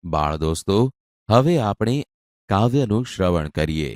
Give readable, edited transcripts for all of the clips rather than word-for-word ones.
બાળ દોસ્તો, હવે આપણે કાવ્યનું શ્રવણ કરીએ.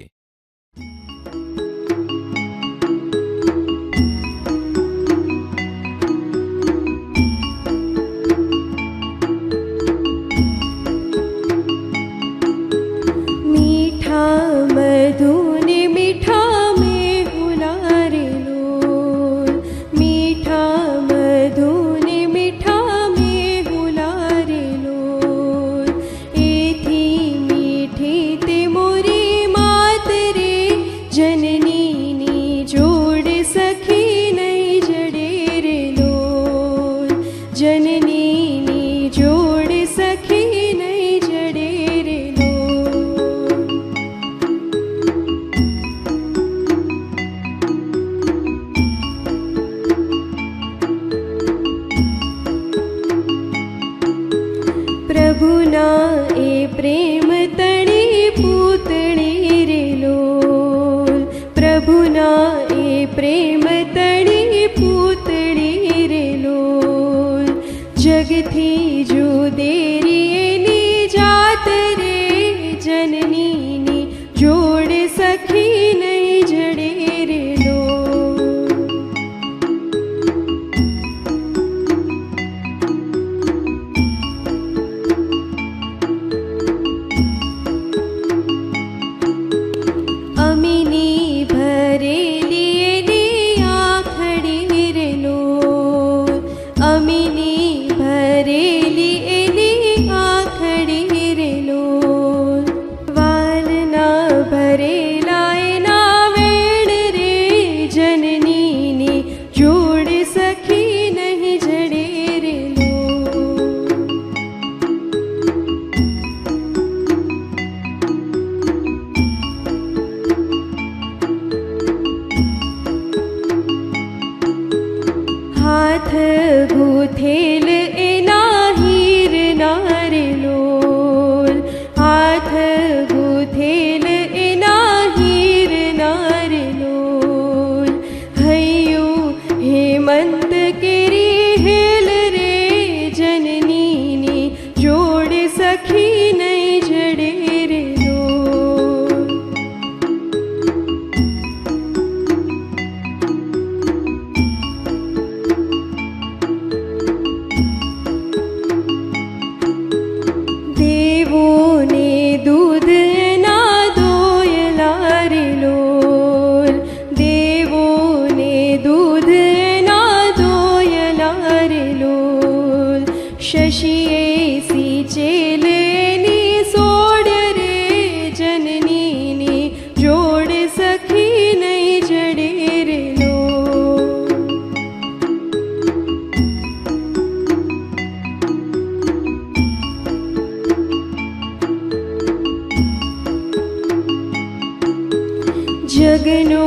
જગનો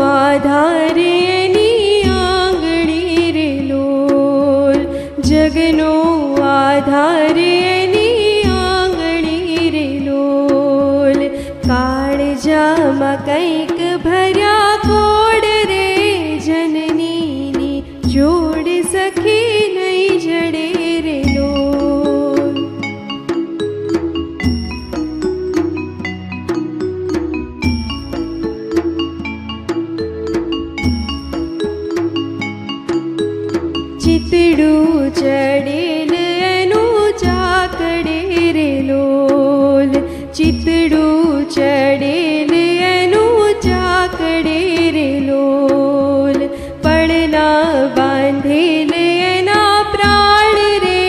આધાર એની આંગળી રે લોલ, જગનો આધાર એની આંગળી રે લોલ. કાળજામાં કંઈક ભર્યા કોડ રે જનનીની જોડ સખી નહીં જડે રે લોલ. ચિતડું ચડેલ એનું ચાકડે રે લોલ, ચિતડું ચડેલ એનું ચાકડે રે લોલ. પડના બાંધેલ એના પ્રાણ રે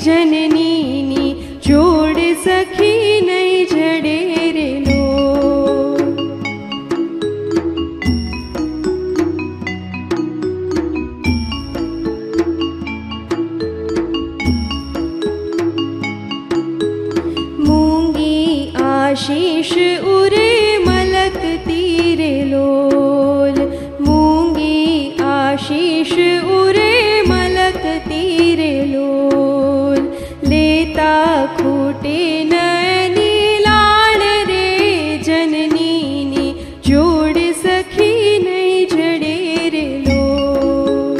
જનનીની જોડ સખી નહીં જડે રે લોલ. આશીષ ઉરે મલકતી રે લોલ, મૂંગી આશીષ ઉરે મલકતી રે લોલ. લેતા ખૂટે નયની લાણ રે જનનીની જોડ સખી નહીં જડે રે લોલ.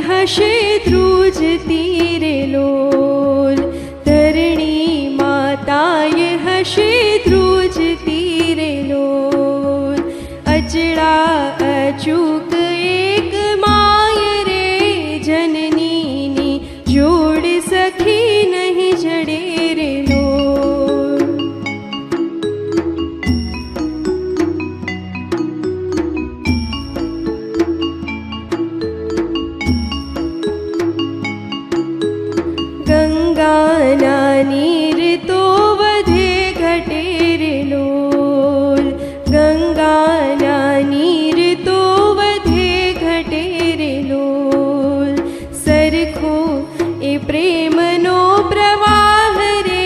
હશે ધ્રુજ તીરે લોલ, ધરણી માતાય હશે ધ્રુજ તીરે લોલ. અચળા અચૂક એક માય રે, જનનીની જોડ સખી નહીં જડે રે લોલ. ગંગાના નીર તો વધે ઘટે રે લોલ, ગંગાના નીર તો વધે ઘટે રે લોલ. સરખો એ પ્રેમનો પ્રવાહ રે,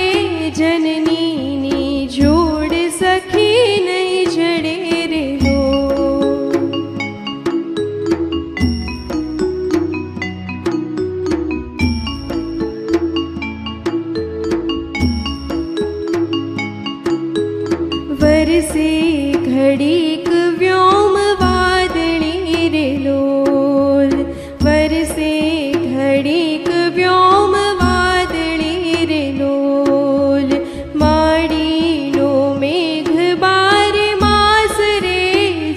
જનનીની જોડ સખી નહીં જડે રે લોલ. વરસે ઘડીક વ્યોમ વાદળી રે લોલ, વરસે ઘડીક વ્યોમ વાદળી રે લોલ. માડીનો મેઘ બાર માસ રે,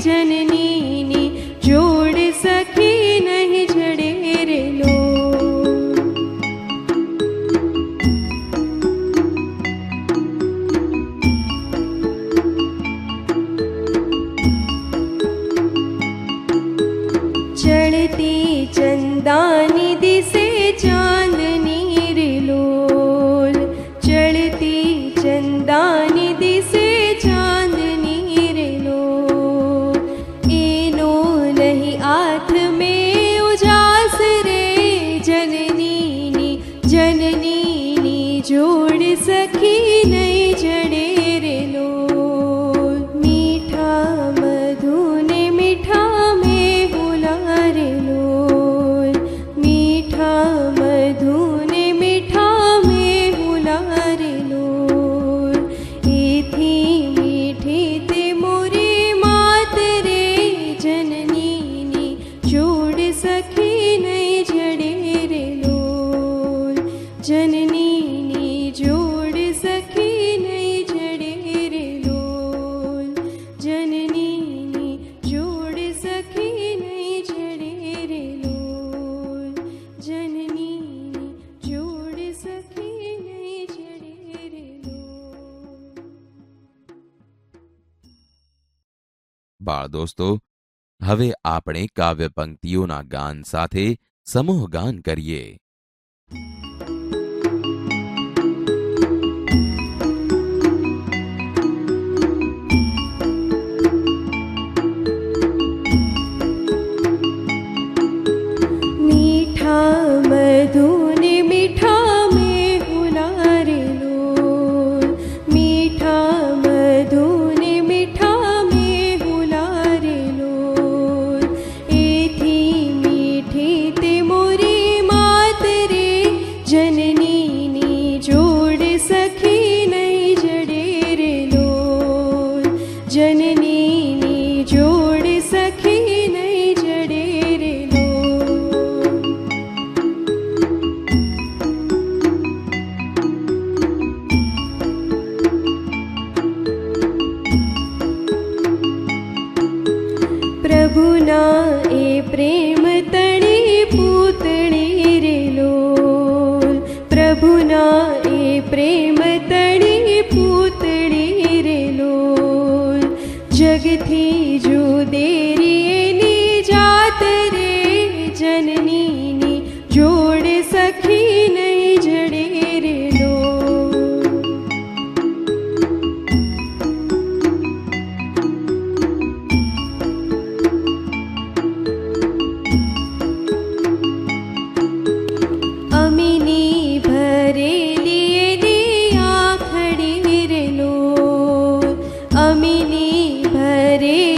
જનનીની જોડ સખી નહીં જડે રે લોલ. ચડતી ચંદાની દિશે ચાંદની રે લોલ, ચડતી ચંદાની દિશે ચાંદની રે લોલ. એનો નહીં હાથ મેં ઉજાસ રે, જનનીની જનનીની જોડ સખી નહીં જડે રે લોલ. મીઠા મધુને મીઠા મેહુલા રે લોલ, મીઠા મધુને મીઠા મેહુલા રે લોલ. એથી મીઠી તે મોરી માત રે, જનનીની જોડ સખી નહીં જડે રે લોલ, જનનીની જોડ સખી નહીં જડે રે લોલ, જનનીની જોડ સખી નહીં જડે રે લોલ, જનનીની જોડ સખી નહીં જડે રે લોલ. બાળ દોસ્તો, હવે આપણે કાવ્ય પંક્તિઓના ગાન સાથે સમૂહ ગાન કરીએ. મીઠા મધુને મીઠા મેહુલા રે લોલ, મીઠા મધુને મીઠા મેહુલા રે લોલ. એથી મીઠી તે મોરી માત રે, જનનીની જોડ સખી નહીં જડે રે લોલ, જનનીની જોડ સખી નહીં જડે રે લોલ. પ્રભુના એ પ્રેમ તણી પૂતળી રે લોલ, પ્રભુના એ પ્રેમ તણી પૂતળી રે લોલ. જગથી જુદેરી એની જાત રે, જનનીની જોડ સખી નહીં જડે રે લોલ. અમીની ભરેલી એની આંખડી રે લોલ, અમીની ભરેલી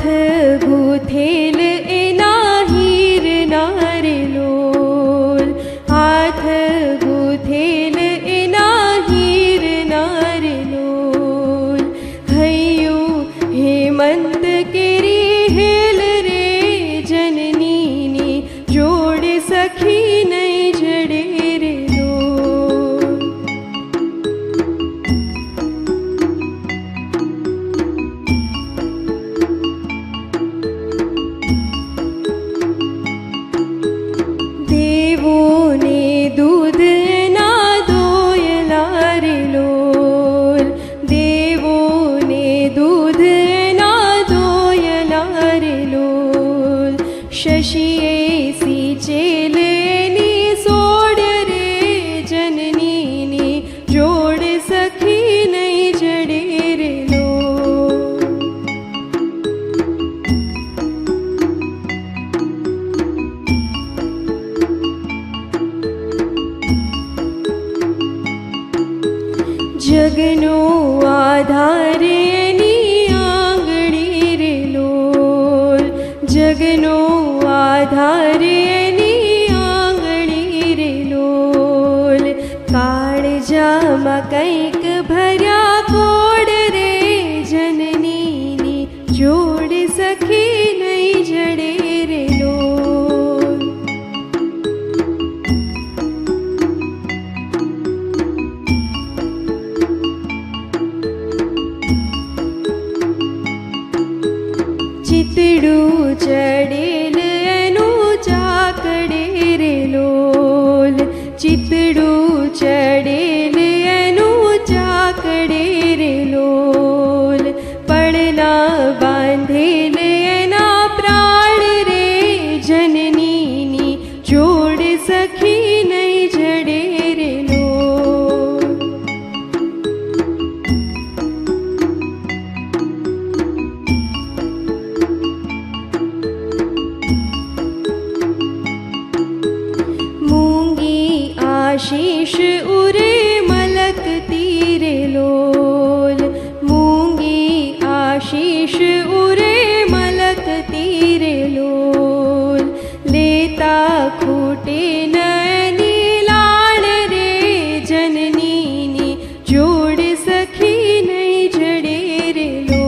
હાથ ગૂથેલ એના હીર નારે લોલ, હાથ ગૂથેલ એના હીર નારે લોલ. હૈયું હેમંત કેરી હેલ રે જનનીની જોડ સખી નહીં જડે રે લોલ. દેવોને દૂધ એના દોયલા રે લોલ, દેવોને દૂધ એના દોયલા રે લોલ. શશીએ સિંચેલ એની સોડ રે જનનીની જોડ સખી નહીં જડે રે લોલ. જગનો આધાર એની આંગળી રે લોલ, જગનો આધાર એની આંગળી રે લોલ. કાળજામાં કંઈક ભર્યા કોડ રે જનનીની જોડ સખી નહીં જડે રે લોલ. ચિતડું ચડેલ એનું ચાકડે રે લોલ, ચિતડું ચડેલ એનું ચાકડે રે લોલ. પડલા બાંધેલ એના પ્રાણ રે જનનીની જોડ સખી નહીં જડે રે લોલ. મૂંગી આશીષ ઉરે મલકતી રે લોલ, મૂંગી આશીષ ઉરે મલકતી રે લોલ. લેતા ખૂટે નયની લાળ રે જનનીની જોડ સખી નહીં જડે રે લોલ.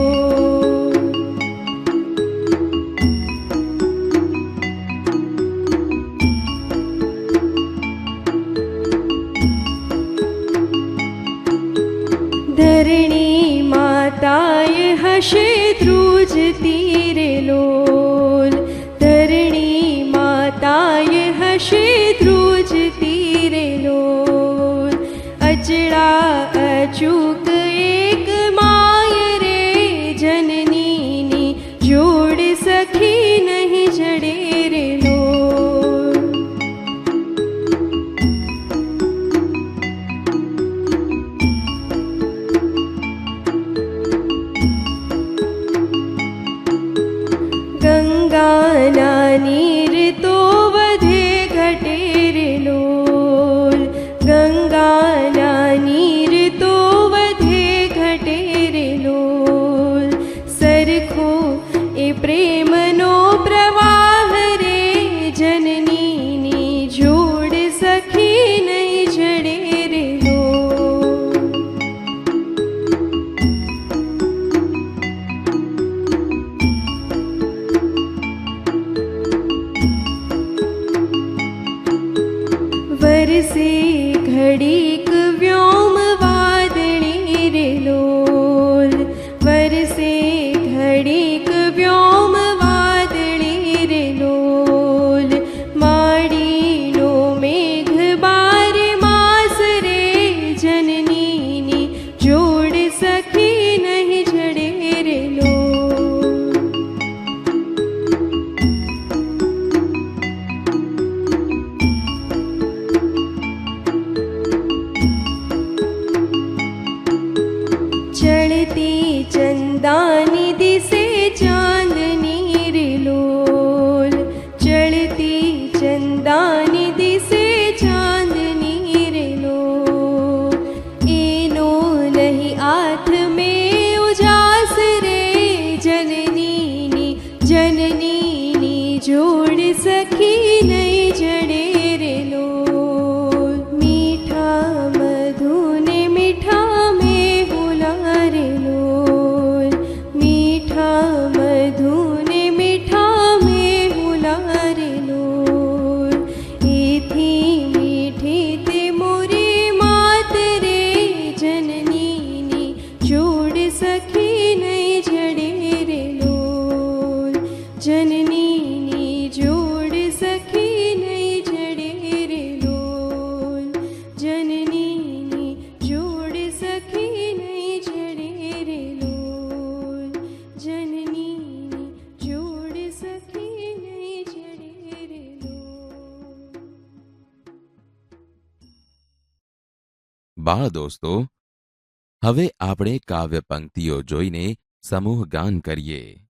ધરણી માતાએ હશે ધ્રુજતી રે લોલ, ધરણી માતાએ હશે ધ્રુજતી રે લોલ. અચળા અચૂક એક માય રે જનનીની જોડ સખી નહીં જડે રે લોલ. ગંગાના નીર તો વધે ઘટે રે લોલ, ગંગાના નીર તો વધે ઘટે રે લોલ. સરખો એ પ્રેમનો પ્રવાહ રે જનનીની જોડ સખી નહીં જડે રે લોલ. વરસે ઘડીક વ્યોમ વાદળી રે લોલ, વરસે ઘડીક વ્યોમ વાદળી રે લોલ. માડીનો મેઘ બાર માસ રે જનનીની જોડ સખી નહીં જડે રે લોલ. ચડતી ચંદાની દિશે ચાંદ બાળ દોસ્તો, હવે આપણે કાવ્ય પંક્તિઓ જોઈને સમૂહ ગાન કરીએ.